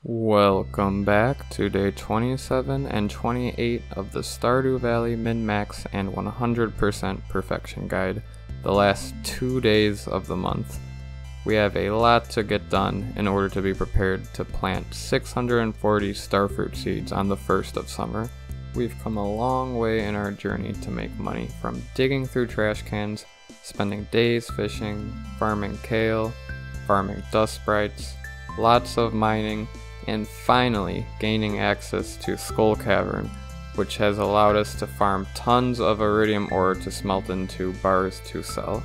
Welcome back to day 27 and 28 of the Stardew Valley Min-Max and 100% Perfection Guide, the last 2 days of the month. We have a lot to get done in order to be prepared to plant 640 starfruit seeds on the 1st of summer. We've come a long way in our journey to make money, from digging through trash cans, spending days fishing, farming kale, farming dust sprites, lots of mining, and finally gaining access to Skull Cavern, which has allowed us to farm tons of iridium ore to smelt into bars to sell.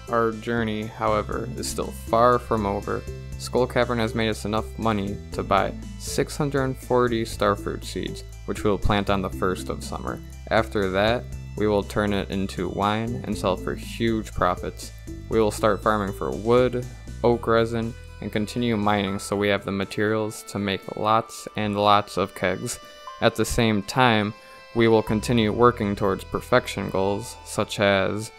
Our journey, however, is still far from over. Skull Cavern has made us enough money to buy 640 starfruit seeds, which we will plant on the 1st of summer. After that, we will turn it into wine and sell for huge profits. We will start farming for wood, oak resin, and continue mining so we have the materials to make lots and lots of kegs. At the same time, we will continue working towards perfection goals such as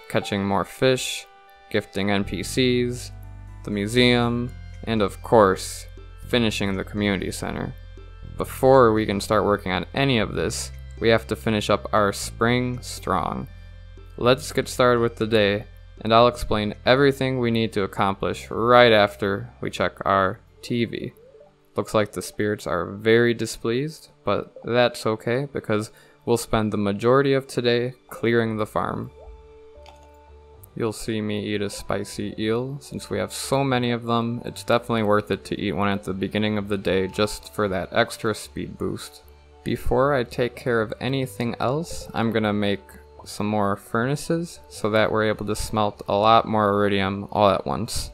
catching more fish, gifting NPCs, the museum, and of course, finishing the community center. Before we can start working on any of this, we have to finish up our spring strong. Let's get started with the day, and I'll explain everything we need to accomplish right after we check our TV. Looks like the spirits are very displeased, but that's okay because we'll spend the majority of today clearing the farm. You'll see me eat a spicy eel. Since we have so many of them, it's definitely worth it to eat one at the beginning of the day just for that extra speed boost. Before I take care of anything else, I'm gonna make some more furnaces so that we're able to smelt a lot more iridium all at once.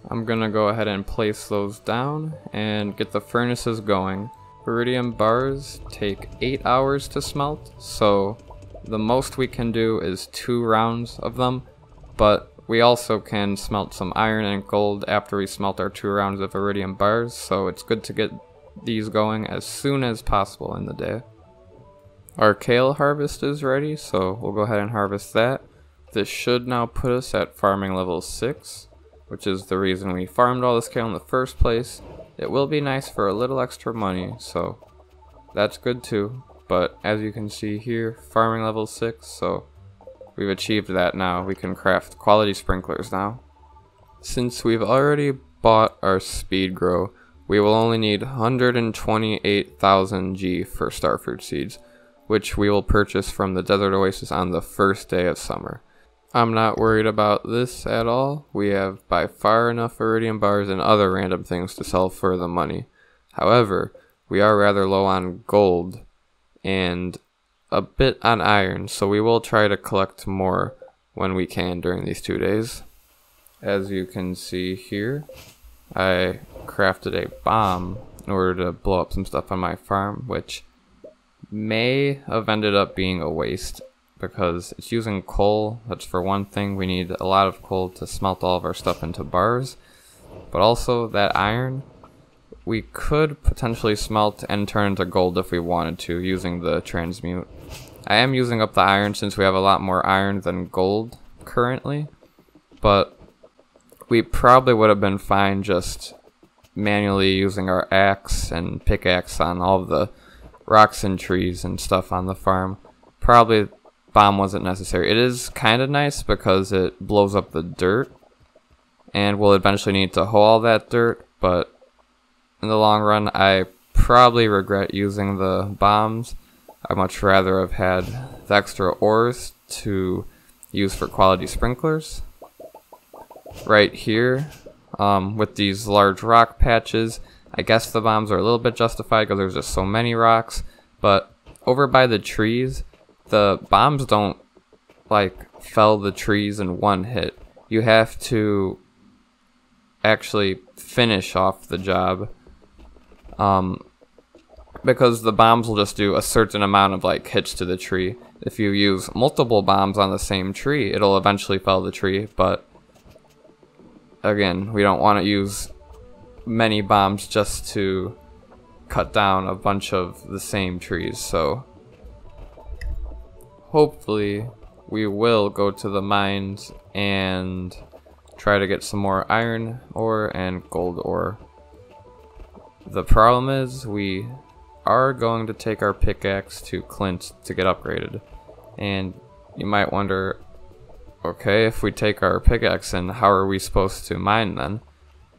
I'm gonna go ahead and place those down and get the furnaces going. Iridium bars take 8 hours to smelt, so the most we can do is 2 rounds of them, but we also can smelt some iron and gold after we smelt our 2 rounds of iridium bars, so it's good to get these going as soon as possible in the day. Our kale harvest is ready, so we'll go ahead and harvest that. This should now put us at farming level 6, which is the reason we farmed all this kale in the first place. It will be nice for a little extra money, so that's good too. But as you can see here, farming level 6, so we've achieved that now. We can craft quality sprinklers now. Since we've already bought our speed grow, we will only need 128,000 G for starfruit seeds, which we will purchase from the desert oasis on the 1st day of summer. I'm not worried about this at all. We have by far enough iridium bars and other random things to sell for the money. However, we are rather low on gold and a bit on iron, so we will try to collect more when we can during these 2 days. As you can see here, I crafted a bomb in order to blow up some stuff on my farm, which may have ended up being a waste because it's using coal. That's for one thing. We need a lot of coal to smelt all of our stuff into bars, but also that iron we could potentially smelt and turn into gold if we wanted to using the transmute. I am using up the iron since we have a lot more iron than gold currently, but we probably would have been fine just manually using our axe and pickaxe on all of the rocks and trees and stuff on the farm. Probably bomb wasn't necessary. It is kind of nice because it blows up the dirt, and we'll eventually need to hoe all that dirt, but in the long run I probably regret using the bombs. I'd much rather have had the extra ores to use for quality sprinklers. Right here, with these large rock patches, I guess the bombs are a little bit justified because there's just so many rocks, but over by the trees, the bombs don't like fell the trees in one hit. You have to actually finish off the job, because the bombs will just do a certain amount of like hits to the tree. If you use multiple bombs on the same tree, it'll eventually fell the tree, but again, we don't want to use many bombs just to cut down a bunch of the same trees, so hopefully we will go to the mines and try to get some more iron ore and gold ore. The problem is we are going to take our pickaxe to Clint to get upgraded. And you might wonder, okay, if we take our pickaxe in, how are we supposed to mine then?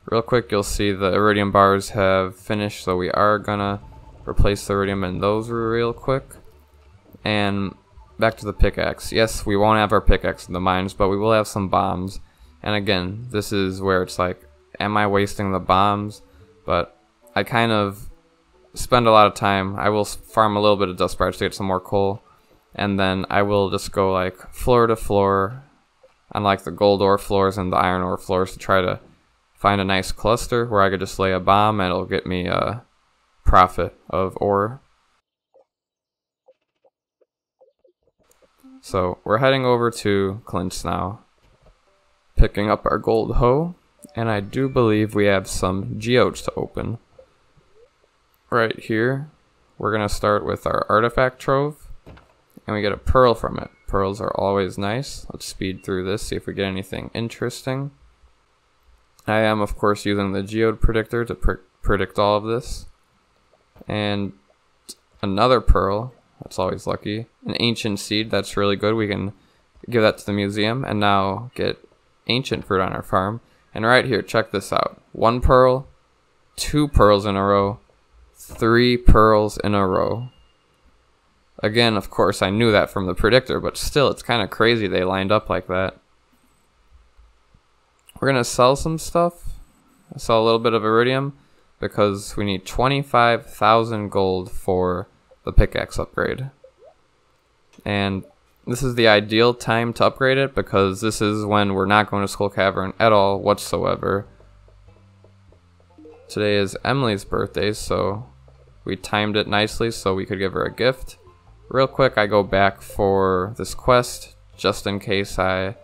Real quick, you'll see the iridium bars have finished, so we are gonna replace the iridium in those real quick. And back to the pickaxe. Yes, we won't have our pickaxe in the mines, but we will have some bombs. And again, this is where it's like, am I wasting the bombs? But I kind of spend a lot of time. I will farm a little bit of dust sparks to get some more coal, and then I will just go like floor to floor on like the gold ore floors and the iron ore floors to try to find a nice cluster where I could just lay a bomb and it'll get me a profit of ore. So we're heading over to Clint's now, picking up our gold hoe, and I do believe we have some geodes to open. Right here, we're gonna start with our artifact trove, and we get a pearl from it. Pearls are always nice. Let's speed through this, see if we get anything interesting. I am, of course, using the geode predictor to predict all of this. And another pearl, that's always lucky. An ancient seed, that's really good. We can give that to the museum and now get ancient fruit on our farm. And right here, check this out. 1 pearl, 2 pearls in a row, 3 pearls in a row. Again, of course, I knew that from the predictor, but still, it's kind of crazy they lined up like that. We're going to sell some stuff. Sell a little bit of iridium because we need 25,000 gold for the pickaxe upgrade. And this is the ideal time to upgrade it because this is when we're not going to Skull Cavern at all whatsoever. Today is Emily's birthday, so we timed it nicely so we could give her a gift. Real quick, I go back for this quest just in case I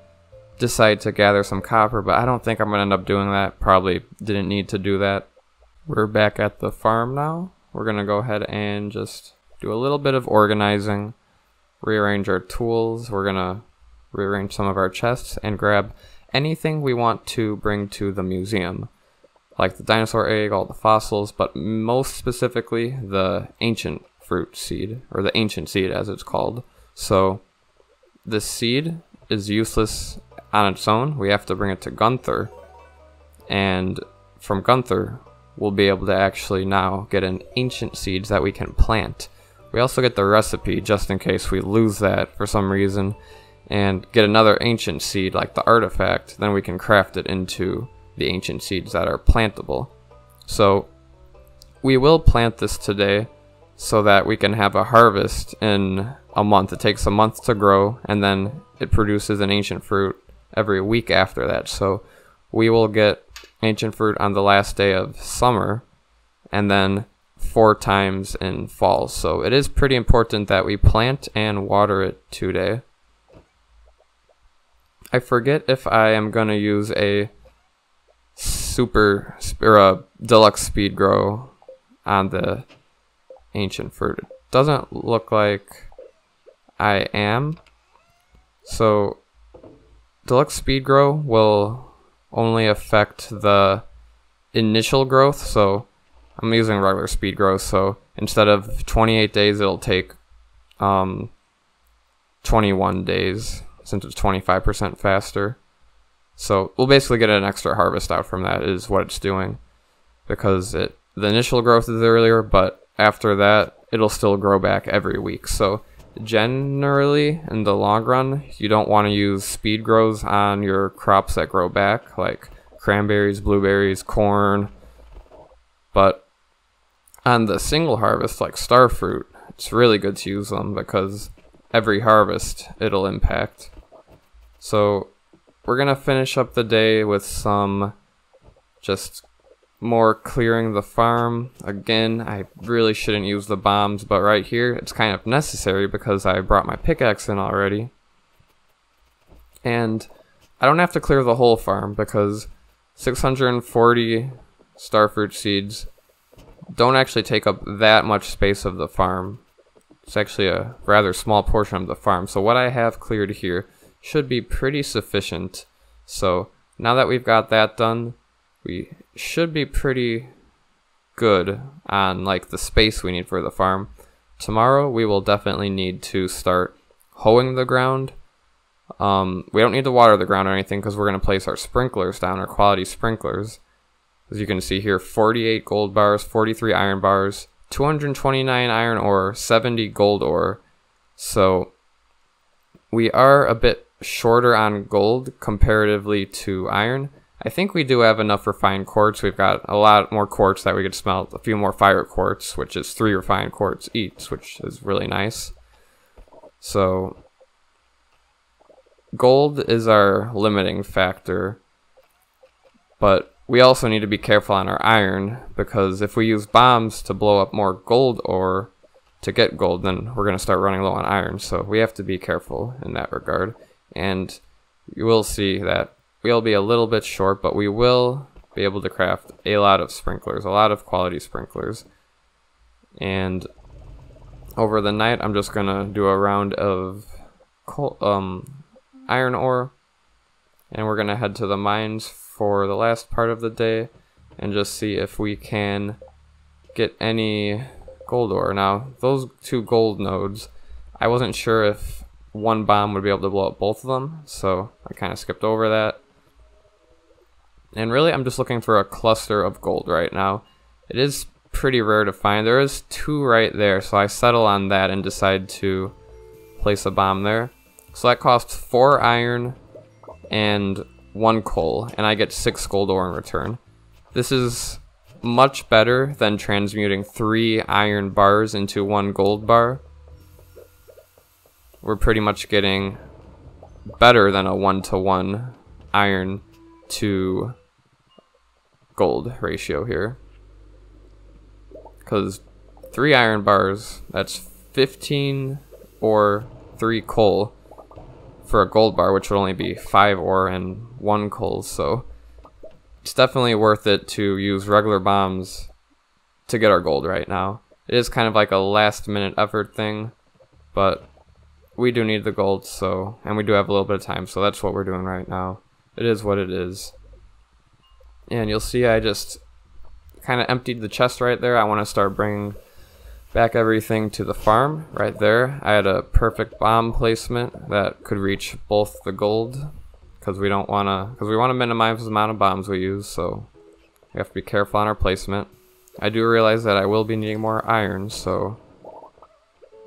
decide to gather some copper, but I don't think I'm going to end up doing that. Probably didn't need to do that. We're back at the farm now. We're going to go ahead and just do a little bit of organizing, rearrange our tools. We're going to rearrange some of our chests and grab anything we want to bring to the museum, like the dinosaur egg, all the fossils, but most specifically the ancient fruit seed, or the ancient seed as it's called. So this seed is useless on its own. We have to bring it to Gunther, and from Gunther we'll be able to actually now get an ancient seeds that we can plant. We also get the recipe just in case we lose that for some reason, and get another ancient seed like the artifact. Then we can craft it into the ancient seeds that are plantable. So we will plant this today so that we can have a harvest in a month. It takes a month to grow, and then it produces an ancient fruit every week after that. So we will get ancient fruit on the last day of summer, and then 4 times in fall. So it is pretty important that we plant and water it today. I forget if I am going to use a deluxe speed grow on the ancient fruit. It doesn't look like I am. So deluxe speed grow will only affect the initial growth. So I'm using regular speed growth. So instead of 28 days, it'll take 21 days since it's 25% faster. So we'll basically get an extra harvest out from that is what it's doing, because the initial growth is earlier, but after that it'll still grow back every week. So generally in the long run you don't want to use speed grows on your crops that grow back, like cranberries, blueberries, corn. But on the single harvest like starfruit, it's really good to use them because every harvest it'll impact. So we're gonna finish up the day with some just more clearing the farm. Again, I really shouldn't use the bombs, but right here it's kind of necessary because I brought my pickaxe in already. And I don't have to clear the whole farm because 640 starfruit seeds don't actually take up that much space of the farm. It's actually a rather small portion of the farm. So what I have cleared here should be pretty sufficient. So now that we've got that done, we should be pretty good on like the space we need for the farm. Tomorrow we will definitely need to start hoeing the ground. We don't need to water the ground or anything because we're going to place our sprinklers down, our quality sprinklers. As you can see here, 48 gold bars, 43 iron bars, 229 iron ore, 70 gold ore. So we are a bit shorter on gold comparatively to iron. I think we do have enough refined quartz. We've got a lot more quartz that we could smelt, a few more fire quartz, which is 3 refined quartz each, which is really nice. So gold is our limiting factor, but we also need to be careful on our iron, because if we use bombs to blow up more gold ore to get gold, then we're going to start running low on iron. So we have to be careful in that regard. And you will see that we'll be a little bit short, but we will be able to craft a lot of sprinklers, a lot of quality sprinklers. And over the night, I'm just going to do a round of iron ore, and we're going to head to the mines for the last part of the day and just see if we can get any gold ore. Now, those 2 gold nodes, I wasn't sure if one bomb would be able to blow up both of them, so I kind of skipped over that. And really, I'm just looking for a cluster of gold right now. It is pretty rare to find. There is 2 right there, so I settle on that and decide to place a bomb there. So that costs 4 iron and 1 coal, and I get 6 gold ore in return. This is much better than transmuting 3 iron bars into 1 gold bar. We're pretty much getting better than a 1-to-1 iron to gold ratio here, because 3 iron bars, that's 15 or 3 coal for a gold bar, which would only be 5 ore and 1 coal. So it's definitely worth it to use regular bombs to get our gold right now. It is kind of like a last minute effort thing, but we do need the gold, so, and we do have a little bit of time, so that's what we're doing right now. It is what it is. And you'll see I just kind of emptied the chest right there. I want to start bringing back everything to the farm right there. I had a perfect bomb placement that could reach both the gold, because we want to minimize the amount of bombs we use, so we have to be careful on our placement. I do realize that I will be needing more iron, so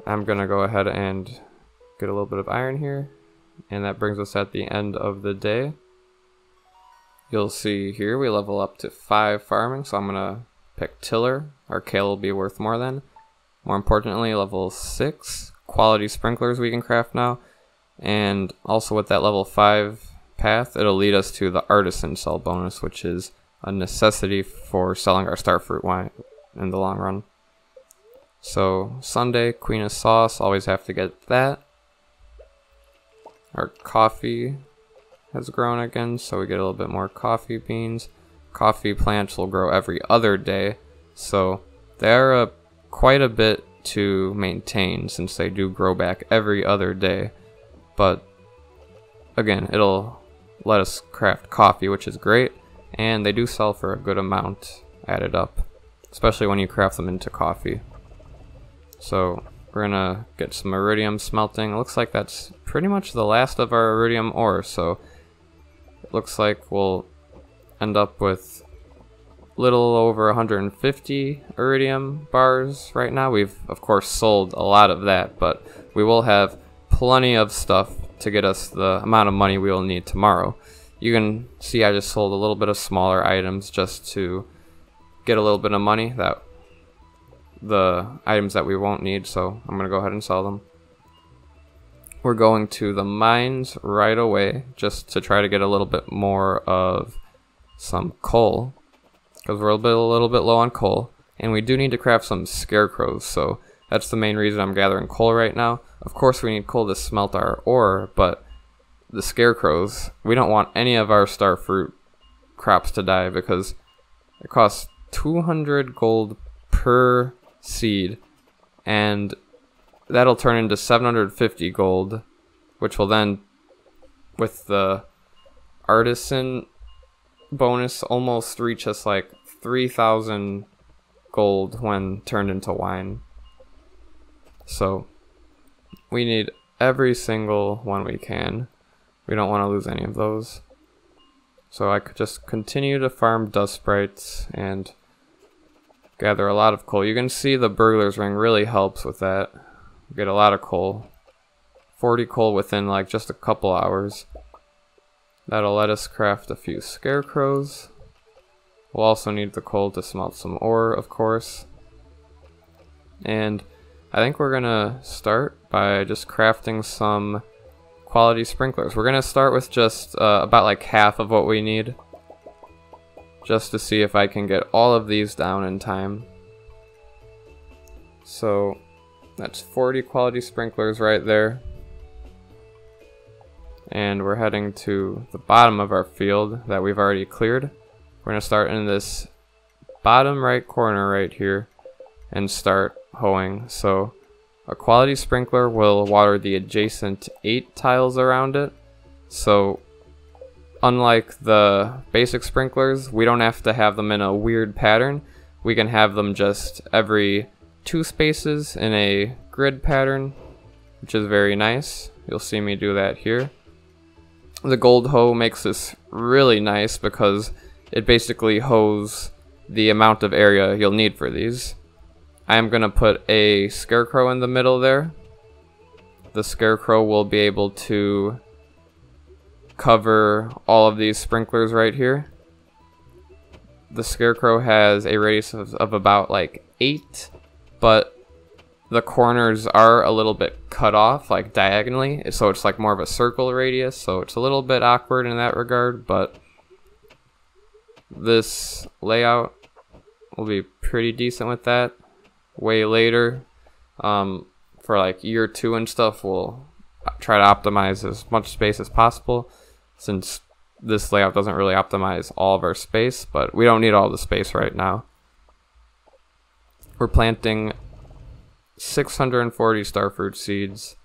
I'm gonna go ahead and get a little bit of iron here, and that brings us at the end of the day. You'll see here we level up to 5 farming, so I'm gonna pick tiller. Our kale will be worth more then. More importantly, level 6 quality sprinklers we can craft now, and also with that level 5 path, it'll lead us to the artisan sell bonus, which is a necessity for selling our starfruit wine in the long run. So Sunday, Queen of Sauce, always have to get that. Our coffee has grown again, so we get a little bit more coffee beans. Coffee plants will grow every other day, so they are quite a bit to maintain since they do grow back every other day. But again, it'll let us craft coffee, which is great, and they do sell for a good amount added up, especially when you craft them into coffee. So we're gonna get some iridium smelting. It looks like that's pretty much the last of our iridium ore, so it looks like we'll end up with little over 150 iridium bars right now. We've of course sold a lot of that, but we will have plenty of stuff to get us the amount of money we will need tomorrow. You can see I just sold a little bit of smaller items just to get a little bit of money, that the items that we won't need, so I'm gonna go ahead and sell them. We're going to the mines right away just to try to get a little bit more of some coal, because we're a little bit low on coal, and we do need to craft some scarecrows, so that's the main reason I'm gathering coal right now. Of course we need coal to smelt our ore, but the scarecrows, we don't want any of our starfruit crops to die, because it costs 200 gold per seed, and that'll turn into 750 gold, which will then, with the artisan bonus, almost reach us like 3,000 gold when turned into wine. So we need every single one we can. We don't want to lose any of those. So I could just continue to farm dust sprites and gather a lot of coal. You can see the burglar's ring really helps with that. We get a lot of coal. 40 coal within like just a couple hours. That'll let us craft a few scarecrows. We'll also need the coal to smelt some ore, of course. And I think we're gonna start by just crafting some quality sprinklers. We're gonna start with just about like half of what we need, just to see if I can get all of these down in time. So that's 40 quality sprinklers right there. And we're heading to the bottom of our field that we've already cleared. We're going to start in this bottom right corner right here and start hoeing. So a quality sprinkler will water the adjacent 8 tiles around it. So unlike the basic sprinklers, we don't have to have them in a weird pattern. We can have them just every 2 spaces in a grid pattern, which is very nice. You'll see me do that here. The gold hoe makes this really nice because it basically hoes the amount of area you'll need for these. I am going to put a scarecrow in the middle there. The scarecrow will be able to cover all of these sprinklers right here. The scarecrow has a radius of about like 8, but the corners are a little bit cut off like diagonally, so it's like more of a circle radius, so it's a little bit awkward in that regard, but this layout will be pretty decent with that. Way later, for like year 2 and stuff, we'll try to optimize as much space as possible, since this layout doesn't really optimize all of our space, but we don't need all the space right now. We're planting 640 starfruit seeds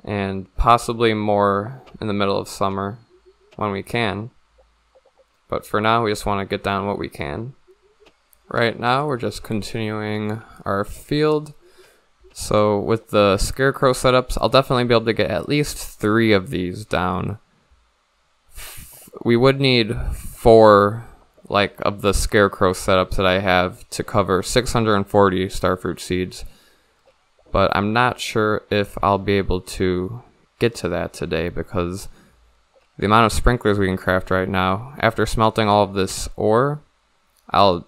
and possibly more in the middle of summer when we can, but for now we just want to get down what we can. Right now we're just continuing our field. So with the scarecrow setups, I'll definitely be able to get at least 3 of these down. We would need 4 like of the scarecrow setups that I have to cover 640 starfruit seeds, but I'm not sure if I'll be able to get to that today because the amount of sprinklers we can craft right now, after smelting all of this ore, I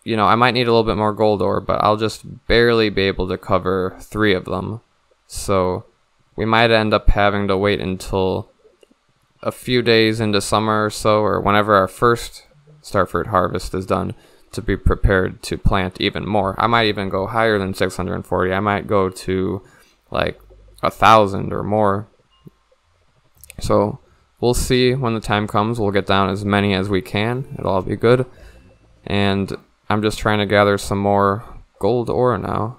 might need a little bit more gold ore, but I'll just barely be able to cover 3 of them. So we might end up having to wait until a few days into summer or so, or whenever our first starfruit harvest is done, to be prepared to plant even more. I might even go higher than 640. I might go to like 1,000 or more. So we'll see when the time comes. We'll get down as many as we can. It'll all be good. And I'm just trying to gather some more gold ore now.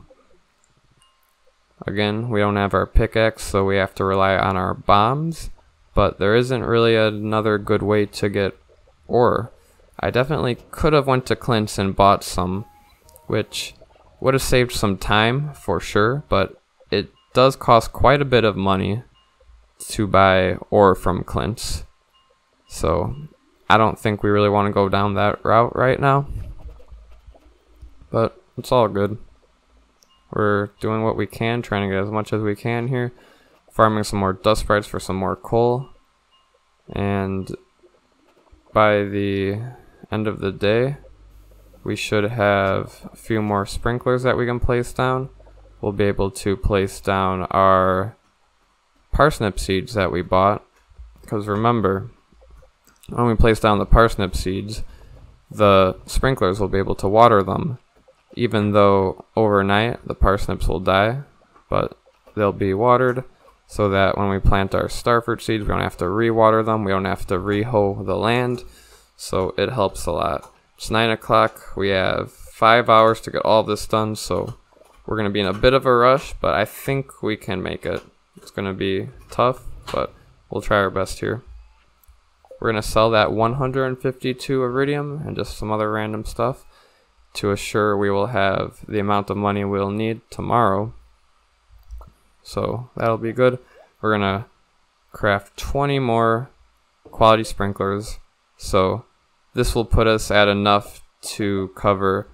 Again, we don't have our pickaxe, so we have to rely on our bombs, but there isn't really another good way to get ore. I definitely could have went to Clint's and bought some, which would have saved some time for sure, but it does cost quite a bit of money to buy ore from Clint's. So I don't think we really want to go down that route right now. But it's all good. We're doing what we can, trying to get as much as we can here. Farming some more dust sprites for some more coal. And by the end of the day, we should have a few more sprinklers that we can place down. We'll be able to place down our parsnip seeds that we bought. Because remember, when we place down the parsnip seeds, the sprinklers will be able to water them. Even though overnight the parsnips will die, but they'll be watered so that when we plant our starfruit seeds, we don't have to re-water them, we don't have to re-hoe the land, so it helps a lot. It's 9 o'clock, we have 5 hours to get all this done, so we're going to be in a bit of a rush, but I think we can make it. It's going to be tough, but we'll try our best here. We're going to sell that 152 iridium and just some other random stuff to assure we will have the amount of money we'll need tomorrow. So that'll be good. We're gonna craft 20 more quality sprinklers. So this will put us at enough to cover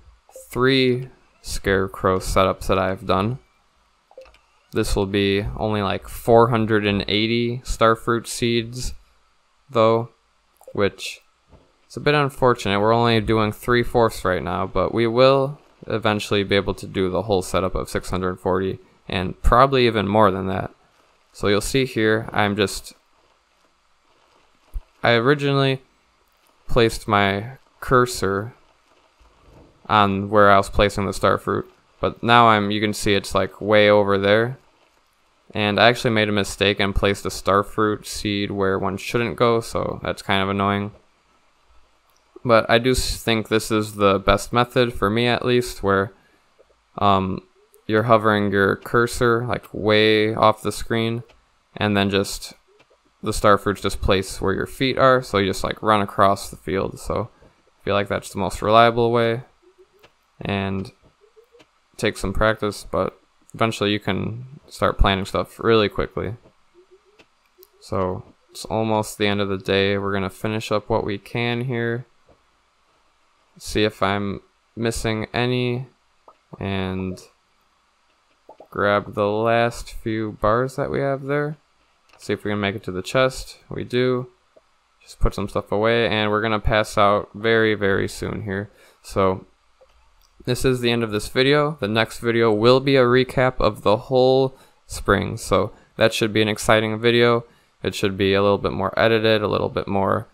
3 scarecrow setups that I've done. This will be only like 480 starfruit seeds though, which is a bit unfortunate. We're only doing 3/4 right now, but we will eventually be able to do the whole setup of 640 and probably even more than that. So you'll see here, I originally placed my cursor on where I was placing the starfruit, but now you can see it's like way over there. And I actually made a mistake and placed a starfruit seed where one shouldn't go, so that's kind of annoying. But I do think this is the best method, for me at least, where you're hovering your cursor like way off the screen, and then just the starfruits just place where your feet are, so you just like run across the field. So I feel like that's the most reliable way, and it takes some practice, but eventually you can start planning stuff really quickly. So it's almost the end of the day. We're gonna finish up what we can here, see if I'm missing any, and grab the last few bars that we have there. See if we can make it to the chest. We do. Just put some stuff away, and we're gonna pass out very, very soon here. So this is the end of this video. The next video will be a recap of the whole spring, so that should be an exciting video. It should be a little bit more edited, a little bit more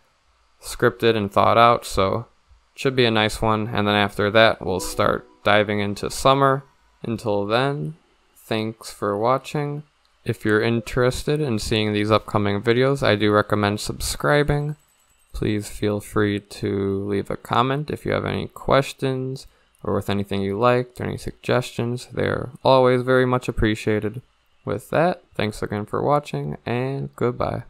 scripted and thought out, so it should be a nice one. And then after that, we'll start diving into summer. Until then, thanks for watching. If you're interested in seeing these upcoming videos, I do recommend subscribing. Please feel free to leave a comment if you have any questions or with anything you liked or any suggestions. They're always very much appreciated. With that, thanks again for watching, and goodbye.